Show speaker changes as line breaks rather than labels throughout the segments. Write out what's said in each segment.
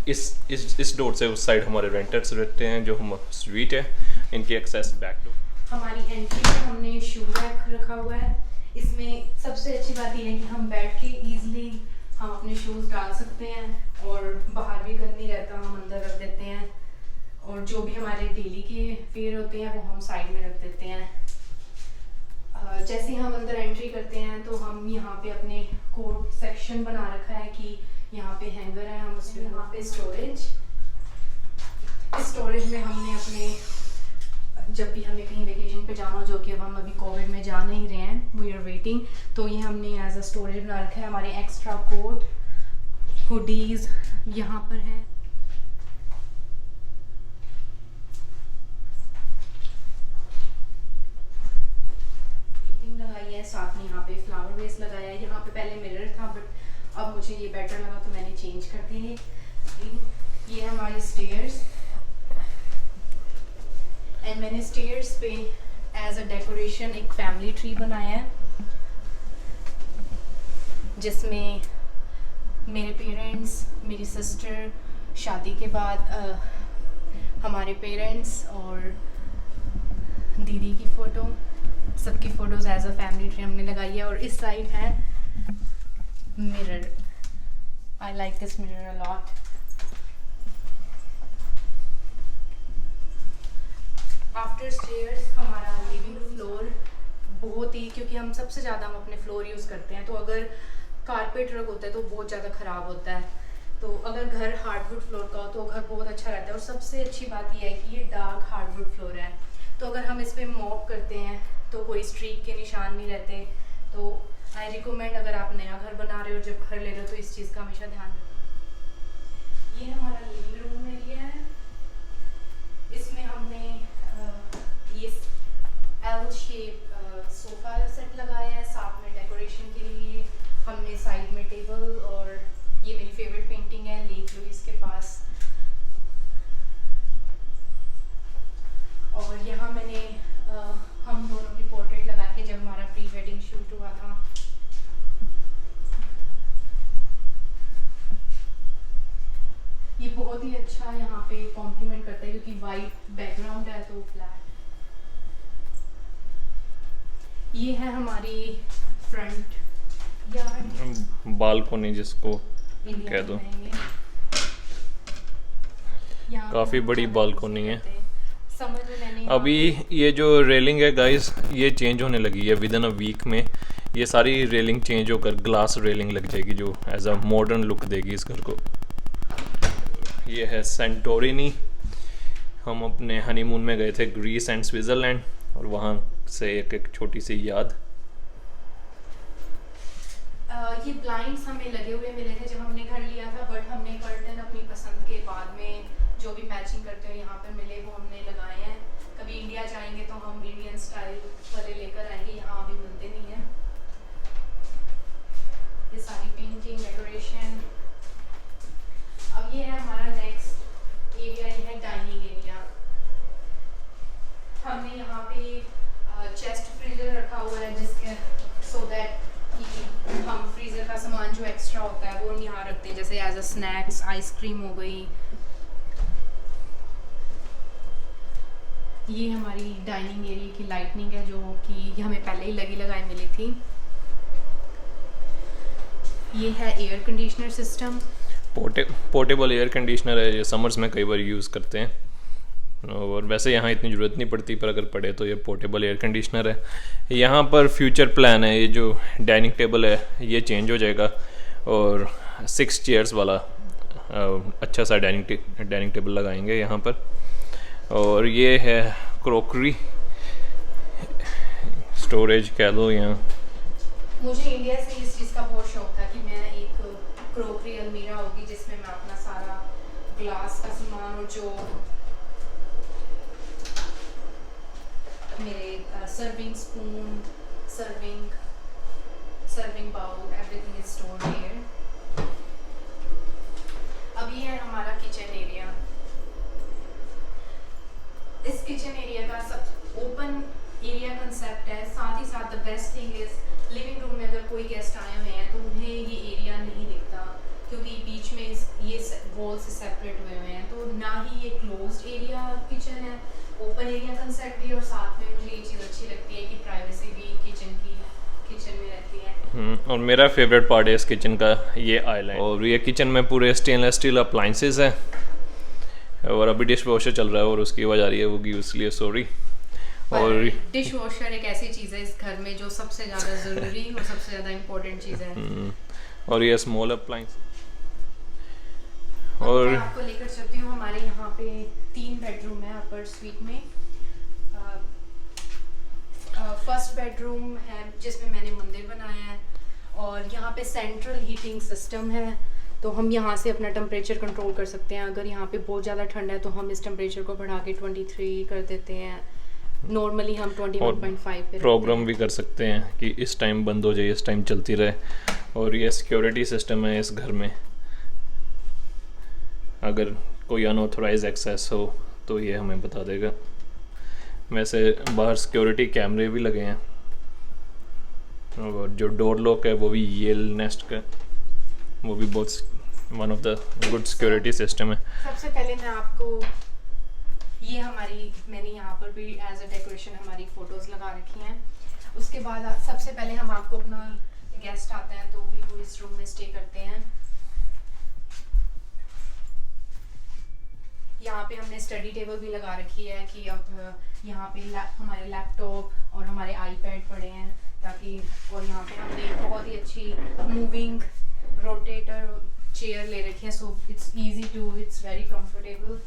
इस डोर से उस साइड हमारे रेंटर्स रहते हैं, जो हम स्वीट है, इनकी एक्सेस बैक डोर।
हमारी एंट्री में हमने शू रैक रखा हुआ है। इसमें सबसे अच्छी बात यह है कि हम बैठ के ईजिली हम अपने शूज़ डाल सकते हैं और बाहर भी गंद नहीं रहता, हम अंदर रख देते हैं। और जो भी हमारे डेली के फेयर होते हैं वो हम साइड में रख देते हैं। जैसे हम अंदर एंट्री करते हैं तो हम यहाँ पे अपने कोट सेक्शन बना रखा है कि यहाँ पे हैंगर है, हम उसमें यहाँ पे स्टोरेज में हमने अपने जब भी हमें कहीं वेकेशन पे जाना हो, जो कि अब हम अभी कोविड में जा नहीं रहे हैं, वी आर वेटिंग, तो ये हमने एज अ स्टोरेज बना रखा है। हमारे एक्स्ट्रा कोट हुडीज़ यहाँ पर हैं। लगाई है, साथ में यहाँ पे फ्लावर वेस लगाया है। यहाँ पे पहले मिरर था बट अब मुझे ये बेटर लगा तो मैंने चेंज कर दिए। ये हमारी स्टेयर्स एंड मैंने स्टेयर्स पे एज अ डेकोरेशन एक फैमिली ट्री बनाया है, जिसमें मेरे पेरेंट्स, मेरी सिस्टर, शादी के बाद हमारे पेरेंट्स और दीदी की फ़ोटो, सबकी photos as a family tree हमने लगाई है। और इस साइड है mirror. I like this mirror a lot. After stairs हमारा लिविंग फ्लोर बहुत ही, क्योंकि हम सबसे ज़्यादा हम अपने फ्लोर यूज़ करते हैं, तो अगर कारपेट रग होता है तो बहुत ज़्यादा ख़राब होता है। तो अगर घर हार्डवुड फ्लोर का हो तो घर बहुत अच्छा रहता है। और सबसे अच्छी बात यह है कि ये डार्क हार्डवुड फ्लोर है, तो अगर हम इस पर मॉप करते हैं तो कोई स्ट्रीक के निशान नहीं रहते। तो आई रिकमेंड, अगर आप नया घर बना रहे हो, जब घर ले रहे हो, तो इस चीज़ का हमेशा ध्यान रखें। ये हमारा लिविंग रूम एरिया है। इसमें हमने ये एल शेप सोफ़ा सेट लगाया है। साथ में डेकोरेशन के लिए हमने साइड में टेबल, और ये मेरी फेवरेट पेंटिंग है लेक लुइस के पास। और यहाँ मैंने हम दोनों की पोर्ट्रेट लगा के, जब हमारा प्री वेडिंग शूट हुआ था, ये बहुत ही अच्छा यहाँ पे कॉम्प्लीमेंट करता है, क्योंकि वाइट बैकग्राउंड है तो ब्लैक। ये है हमारी फ्रंट यार्ड,
बालकोनी जिसको कह दो, काफ़ी बड़ी बालकोनी है। अभी ये जो रेलिंग है गाइस, ये चेंज होने लगी है विद इन अ वीक में। ये सारी रेलिंग चेंज होकर ग्लास रेलिंग लग जाएगी, जो एज अ मॉडर्न लुक देगी इस घर को। ये है सेंटोरिनी। हम अपने हनीमून में गए थे ग्रीस एंड स्विट्ज़रलैंड, और वहाँ से एक छोटी सी याद।
ये ब्लाइंड्स हमें लगे हुए मिले थे जब हमने घर लिया था, बट हमने कर्टन अपनी पसंद के बाद में जो भी मैचिंग करते हुए यहाँ पे मिले वो हमने लगाए हैं। कभी इंडिया जाएंगे तो हम इंडियन स्टाइल वाले लेकर आएंगे, यहाँ अभी मिलते नहीं हैं। ये सारी पेंटिंग डेकोरेशन। अब ये है हमारा नेक्स्ट एरिया, ये है डाइनिंग एरिया। हमने यहाँ पे चेस्ट फ्रीजर रखा हुआ है, जिसके सो दैट हम फ्रीज़र का सामान जो एक्स्ट्रा होता है वो यहाँ रखते हैं, जैसे एज अ स्नैक्स, आइसक्रीम हो गई। ये हमारी डाइनिंग एरिया की लाइटनिंग है, जो कि हमें पहले ही लगी लगाई मिली थी। ये है air conditioner system,
portable air conditioner है। ये समर्स में कई बार यूज़ करते हैं, और वैसे यहाँ इतनी ज़रूरत नहीं पड़ती, पर अगर पड़े तो ये पोर्टेबल एयर कंडीशनर है। यहाँ पर फ्यूचर प्लान है, ये जो डाइनिंग टेबल है ये चेंज हो जाएगा, और 6 चेयर्स वाला अच्छा सा डाइनिंग टेबल लगाएंगे यहाँ पर। और ये है क्रोकरी स्टोरेज कह दो यहाँ।
मुझे इंडिया से इस चीज़ का बहुत शौक था कि मैं एक क्रोकरी अलमीरा होगी, जिसमें मैं अपना सारा ग्लास का सामान, और जो मेरे serving spoon, serving bowl, everything is stored here. अब ये है हमारा किचन एरिया। इस किचन एरिया का सब ओपन एरिया कंसेप्ट है। साथ ही साथ the best thing is living room में अगर कोई गेस्ट आए हुए हैं तो उन्हें ये एरिया नहीं दिखता, क्योंकि बीच में इस ये वॉल से सेपरेट हुए हुए हैं, तो ना ही ये क्लोज्ड एरिया किचन है, ओपन एरिया कंसेप्ट भी, और साथ में मुझे ये चीज़ अच्छी लगती है कि प्राइवेसी भी किचन में रहती है।
और मेरा फेवरेट पार्ट है इस किचन का ये आइलैंड, और ये किचन में पूरे स्टेनलेस स्टील अप्लाइंसेस हैं, और अभी डिश वॉशर चल रहा है और उसकी आवाज़ आ रही है होगी, इसलिए सॉरी।
और डिश वॉशर एक ऐसी चीज़ है इस घर में जो सबसे ज़्यादा ज़रूरी और सबसे ज़्यादा इम्पोर्टेंट चीज़ है।
और ये स्मॉल अप्लाइंस।
और मैं आपको लेकर चलती हूँ, हमारे यहाँ पे 3 बेडरूम है अपर स्वीट में। फर्स्ट बेडरूम है जिसमें मैंने मंदिर बनाया है, और यहाँ पे सेंट्रल हीटिंग सिस्टम है, तो हम यहाँ से अपना टेम्परेचर कंट्रोल कर सकते हैं। अगर यहाँ पे बहुत ज़्यादा ठंड है तो हम इस टेम्परेचर को बढ़ा के 23 कर देते हैं। नॉर्मली हम 21.5 पे
प्रोग्राम भी कर सकते हैं कि इस टाइम बंद हो जाए, इस टाइम चलती रहे। और ये सिक्योरिटी सिस्टम है इस घर में, अगर कोई अनऑथराइज एक्सेस हो तो ये हमें बता देगा। वैसे बाहर सिक्योरिटी कैमरे भी लगे हैं, और जो डोर लॉक है वो भी येल नेस्ट का, वो भी बहुत one of the good security system है।
सबसे पहले मैं आपको ये मैंने यहाँ पर भी एज अ डेकोरेशन हमारी फ़ोटोज़ लगा रखी हैं। उसके बाद सबसे पहले हम आपको अपना गेस्ट आते हैं तो भी वो इस रूम में स्टे करते हैं। यहाँ पे हमने स्टडी टेबल भी लगा रखी है कि अब यहाँ पे हमारे लैपटॉप और हमारे आईपैड पड़े हैं ताकि, और यहाँ पे हमने एक बहुत ही अच्छी मूविंग रोटेटर चेयर ले रखी है, सो इट्स वेरी कंफर्टेबल।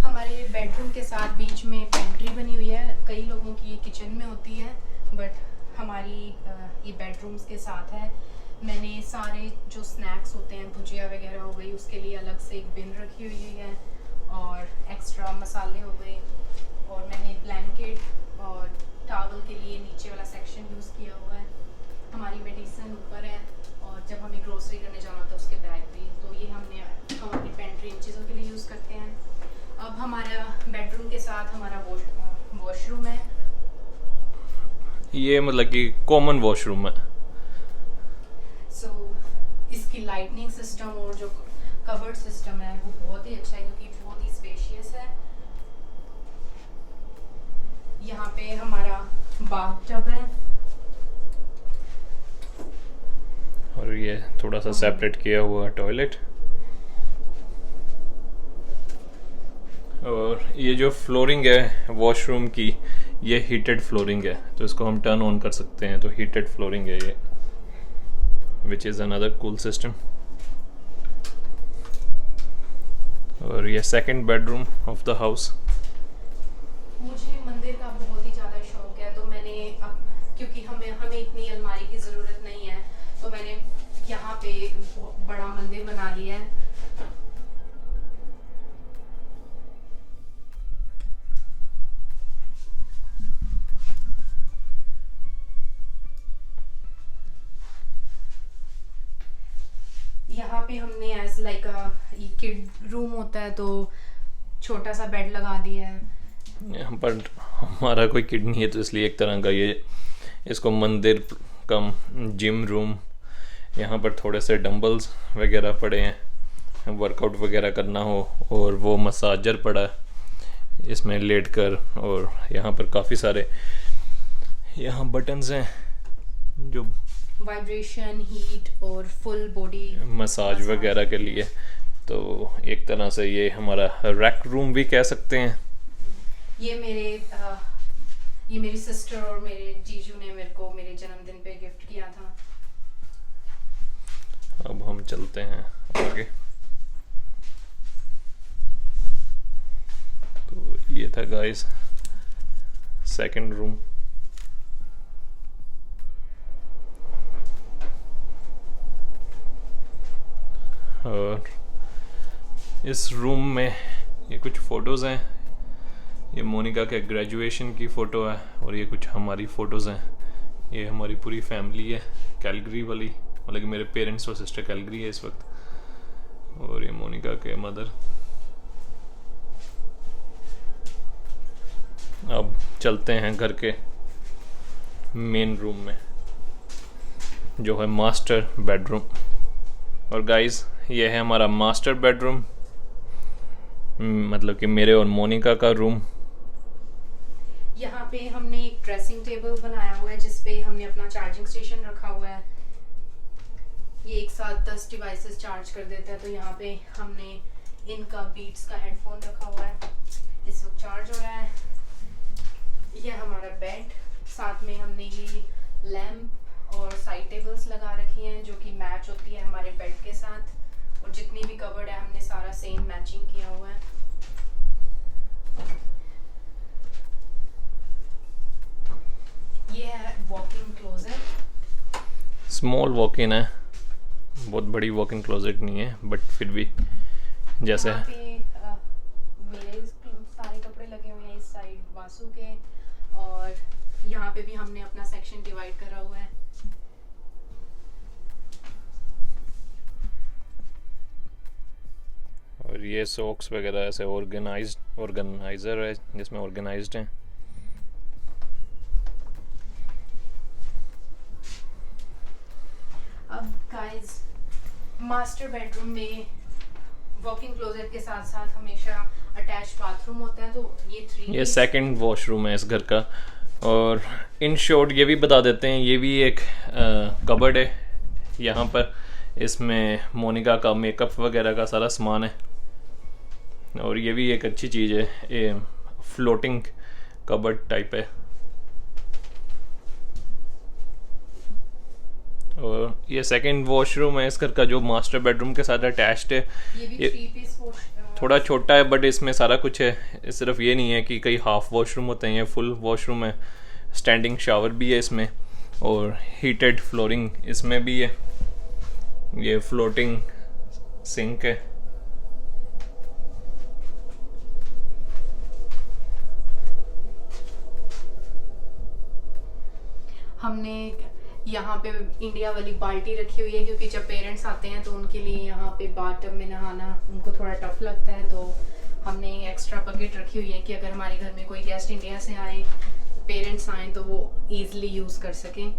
हमारे बेडरूम के साथ बीच में पेंट्री बनी हुई है। कई लोगों की ये किचन में होती है, बट हमारी ये बेडरूम्स के साथ है। मैंने सारे जो स्नैक्स होते हैं, भुजिया वगैरह हो गई, उसके लिए अलग से एक बिन रखी हुई है, और एक्स्ट्रा मसाले हो गए, और मैंने ब्लैंकेट और टॉवल के लिए नीचे वाला सेक्शन यूज़ किया हुआ है। हमारी मेडिसिन ऊपर है, और जब हमें ग्रोसरी करने जाना होता है उसके बैग भी, तो ये हमने हमारी पेंट्री इन चीज़ों के लिए यूज़ करते हैं। अब हमारा बेडरूम के साथ हमारा वॉशरूम है,
ये मतलब कि कॉमन वॉशरूम है।
सो इसकी लाइटनिंग सिस्टम और जो कबर्ड सिस्टम है वो बहुत ही अच्छा है क्योंकि बहुत ही स्पेशियस है। यहाँ पे हमारा बाथटब है,
और ये थोड़ा सा सेपरेट किया हुआ टॉयलेट। और ये जो फ्लोरिंग है वॉशरूम की, ये हीटेड फ्लोरिंग है, तो इसको हम टर्न ऑन कर सकते हैं, तो हीटेड फ्लोरिंग है ये, which is another cool system. और ये second bedroom of the house.
मुझे मंदिर का बहुत ही ज़्यादा शौक है, तो मैंने अब क्योंकि हमें इतनी अलमारी की ज़रूरत नहीं है, तो मैंने यहाँ पे एक बड़ा मंदिर बना लिया है। यहाँ पे हमने एज लाइक किड रूम होता है तो छोटा सा बेड लगा दिया है।
पर हमारा कोई किड नहीं है, तो इसलिए एक तरह का ये इसको मंदिर कम जिम रूम। यहाँ पर थोड़े से डंबल्स वगैरह पड़े हैं, वर्कआउट वगैरह करना हो, और वो मसाजर पड़ा है इसमें लेट कर। और यहाँ पर काफ़ी सारे यहाँ बटन्स हैं जो
वाइब्रेशन, हीट और फुल बॉडी
मसाज वगैरह के लिए। तो एक तरह से ये हमारा रैक रूम भी कह सकते हैं।
ये मेरी सिस्टर और मेरे जीजू ने मेरे को मेरे जन्मदिन पे गिफ्ट किया था।
अब हम चलते हैं आगे। तो ये था गाइस सेकंड रूम। और इस रूम में ये कुछ फ़ोटोज़ हैं, ये मोनिका के ग्रेजुएशन की फ़ोटो है, और ये कुछ हमारी फ़ोटोज़ हैं। ये हमारी पूरी फैमिली है कैलगरी वाली, मतलब कि मेरे पेरेंट्स और सिस्टर कैलगरी है इस वक्त, और ये मोनिका के मदर। अब चलते हैं घर के मेन रूम में। जो है मास्टर बेडरूम। और गाइस ये है हमारा मास्टर बेडरूम, मतलब कि मेरे और मोनिका का रूम।
यहाँ पे हमने एक ड्रेसिंग टेबल बनाया हुआ है जिसपे हमने अपना चार्जिंग स्टेशन रखा हुआ है। ये एक साथ 10 डिवाइसेस चार्ज कर देता है। तो यहाँ पे हमने इनका बीट्स का हेडफोन रखा हुआ है, इस वक्त चार्ज हो रहा है। ये हमारा बेड, साथ में हमने ये लैम्प और साइड टेबल्स लगा रखी हैं जो कि मैच होती है हमारे बेड के साथ। और जितनी भी कवर्ड है हमने सारा सेम मैचिंग किया हुआ है। ये है walk-in closet,
small walk in है, बहुत बड़ी वॉक इन क्लोजेट नहीं है, बट फिर भी जैसे
यहाँ पे मेरे सारे कपड़े लगे हुए हैं इस साइड वासु के, और यहाँ पे भी हमने अपना सेक्शन डिवाइड करा हुआ है।
और ये सॉक्स वगैरह ऐसे ऑर्गेनाइजर है जिसमें ऑर्गेनाइज्ड हैं।
अब गाइस मास्टर बेडरूम में वॉक-इन क्लोजेट के साथ साथ हमेशा अटैच बाथरूम होता है। तो ये
सेकंड वॉशरूम है इस घर का। और इन शॉर्ट ये भी बता देते हैं, ये भी एक कबर्ड है यहाँ पर। इसमें मोनिका का मेकअप वगैरह का सारा सामान है। और ये भी एक अच्छी चीज़ है, ये फ्लोटिंग कबर्ड टाइप है। और ये सेकंड वॉशरूम है इस घर का जो मास्टर बेडरूम के साथ अटैच्ड है।
ये 3 पीस
थोड़ा छोटा है बट इसमें सारा कुछ है। सिर्फ ये नहीं है कि कई हाफ वॉशरूम होते हैं, ये फुल वॉशरूम है। स्टैंडिंग शावर भी है इसमें और हीटेड फ्लोरिंग इसमें भी है। ये फ्लोटिंग सिंक है।
हमने यहाँ पे इंडिया वाली बाल्टी रखी हुई है क्योंकि जब पेरेंट्स आते हैं तो उनके लिए यहाँ पे बाथटब में नहाना उनको थोड़ा टफ लगता है। तो हमने एक्स्ट्रा बकेट रखी हुई है कि अगर हमारे घर में कोई गेस्ट इंडिया से आए, पेरेंट्स आए, तो वो इजीली यूज़ कर सकें।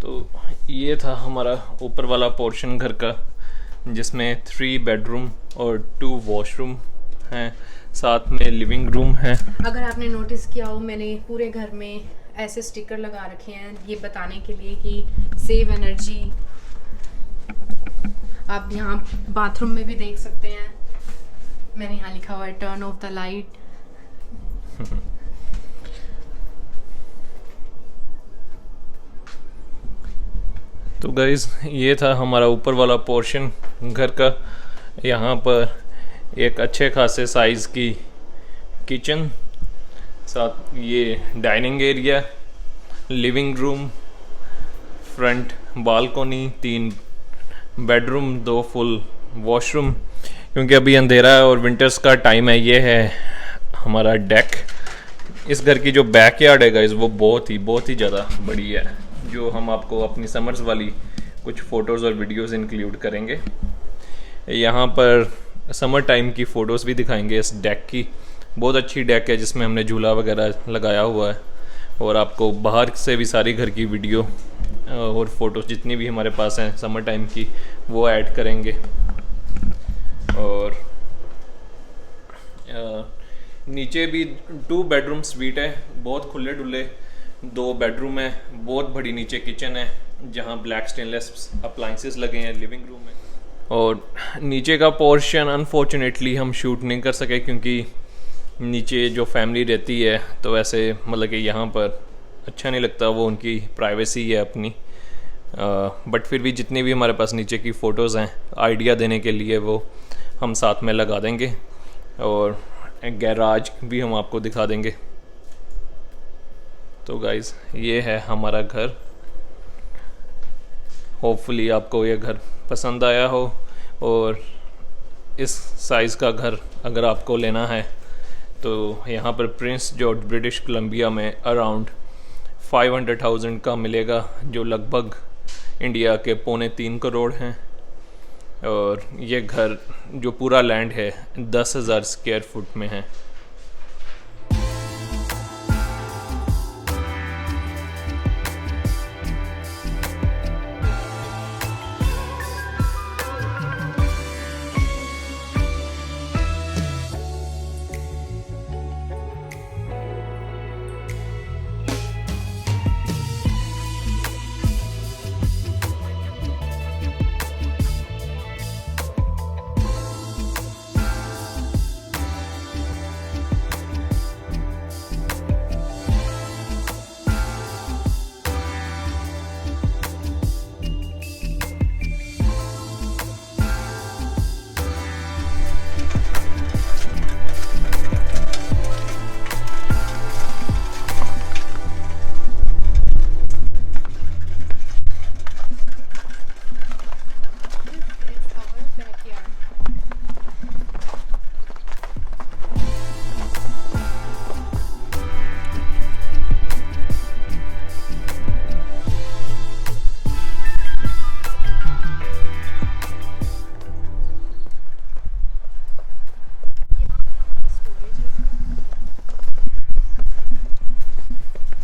तो ये था हमारा ऊपर वाला पोर्शन घर का जिसमें 3 बेडरूम और 2 वॉशरूम हैं, साथ में लिविंग रूम है।
अगर आपने नोटिस किया हो, मैंने पूरे घर में ऐसे स्टिकर लगा रखे हैं ये बताने के लिए कि सेव एनर्जी। आप यहाँ बाथरूम में भी देख सकते हैं, मैंने यहाँ लिखा हुआ है टर्न ऑफ द लाइट।
तो गाइज ये था हमारा ऊपर वाला पोर्शन घर का। यहाँ पर एक अच्छे खासे साइज़ की किचन, साथ ये dining area, living room, front balcony, 3 bedroom, 2 full washroom. क्योंकि अभी अंधेरा है और विंटर्स का टाइम है। ये है हमारा डेक। इस घर की जो बैकयार्ड है गाइज वो बहुत ही ज़्यादा बड़ी है, जो हम आपको अपनी समर्स वाली कुछ फ़ोटोज़ और वीडियोज़ इंक्लूड करेंगे। यहाँ पर समर टाइम की फ़ोटोज़ भी दिखाएंगे इस डेक की। बहुत अच्छी डेक है जिसमें हमने झूला वगैरह लगाया हुआ है। और आपको बाहर से भी सारी घर की वीडियो और फ़ोटोज़ जितनी भी हमारे पास हैं समर टाइम की वो ऐड करेंगे। और नीचे भी 2 बेडरूम स्वीट है, बहुत खुले डुले 2 बेडरूम है, बहुत बड़ी नीचे किचन है जहाँ ब्लैक स्टेनलेस अप्लाइंसेस लगे हैं लिविंग रूम में। और नीचे का पोर्शन अनफॉर्चुनेटली हम शूट नहीं कर सके क्योंकि नीचे जो फैमिली रहती है तो ऐसे मतलब कि यहाँ पर अच्छा नहीं लगता, वो उनकी प्राइवेसी है अपनी। बट फिर भी जितनी भी हमारे पास नीचे की फ़ोटोज़ हैं आइडिया देने के लिए वो हम साथ में लगा देंगे। और गैराज भी हम आपको दिखा देंगे। तो गाइज़ ये है हमारा घर। होपफुली आपको ये घर पसंद आया हो। और इस साइज़ का घर अगर आपको लेना है तो यहाँ पर प्रिंस जॉर्ज ब्रिटिश कोलंबिया में अराउंड 500,000 का मिलेगा, जो लगभग इंडिया के 3.25 करोड़ हैं। और ये घर जो पूरा लैंड है 10,000 स्क्वायर फुट में है।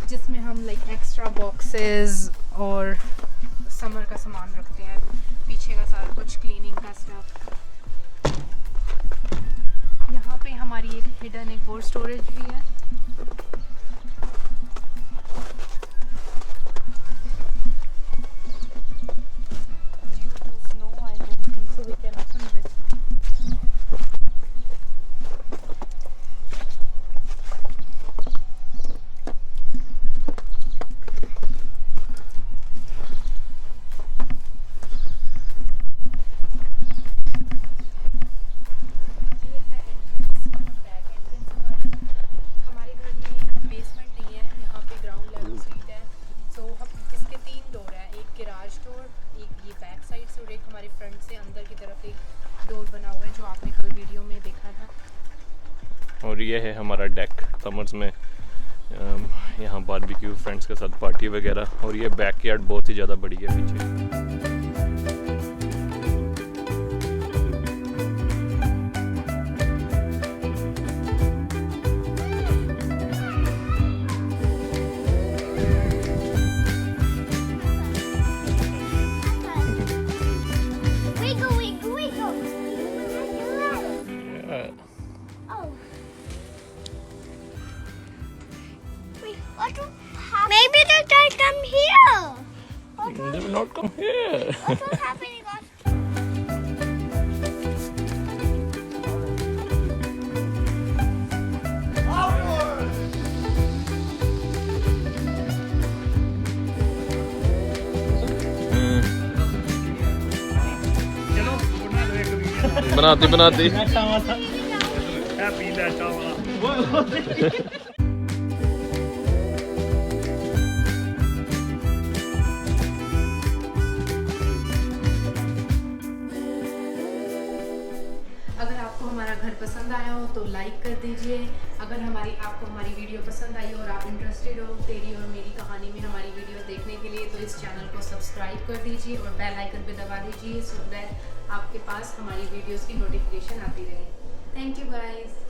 जिसमें हम लाइक एक्स्ट्रा बॉक्सेस और समर का सामान रखते हैं, पीछे का सारा कुछ क्लीनिंग का स्टफ। यहाँ पे हमारी एक हिडन एक और स्टोरेज भी है। Due to snow, I don't think so we can open this. Front से अंदर की तरफ एक डोर बना हुआ है जो आपने कल वीडियो में देखा था।
और ये है हमारा डेक समर्स में, यहाँ बारबेक्यू फ्रेंड्स के साथ पार्टी वगैरह। और ये बैकयार्ड बहुत ही ज़्यादा बड़ी है पीछे।
Maybe they can come here.
They will not come here.
What's happening?
बनाती
अगर आपको हमारा घर पसंद आया हो तो लाइक कर दीजिए। अगर आपको हमारी वीडियो पसंद आई हो और आप इंटरेस्टेड हो तेरी और मेरी कहानी में हमारी वीडियो देखने के लिए, तो इस चैनल को सब्सक्राइब कर दीजिए और बेल आइकन पे दबा दीजिए, सो दैट आपके पास हमारी वीडियोस की नोटिफिकेशन आती रहे। Thank you guys.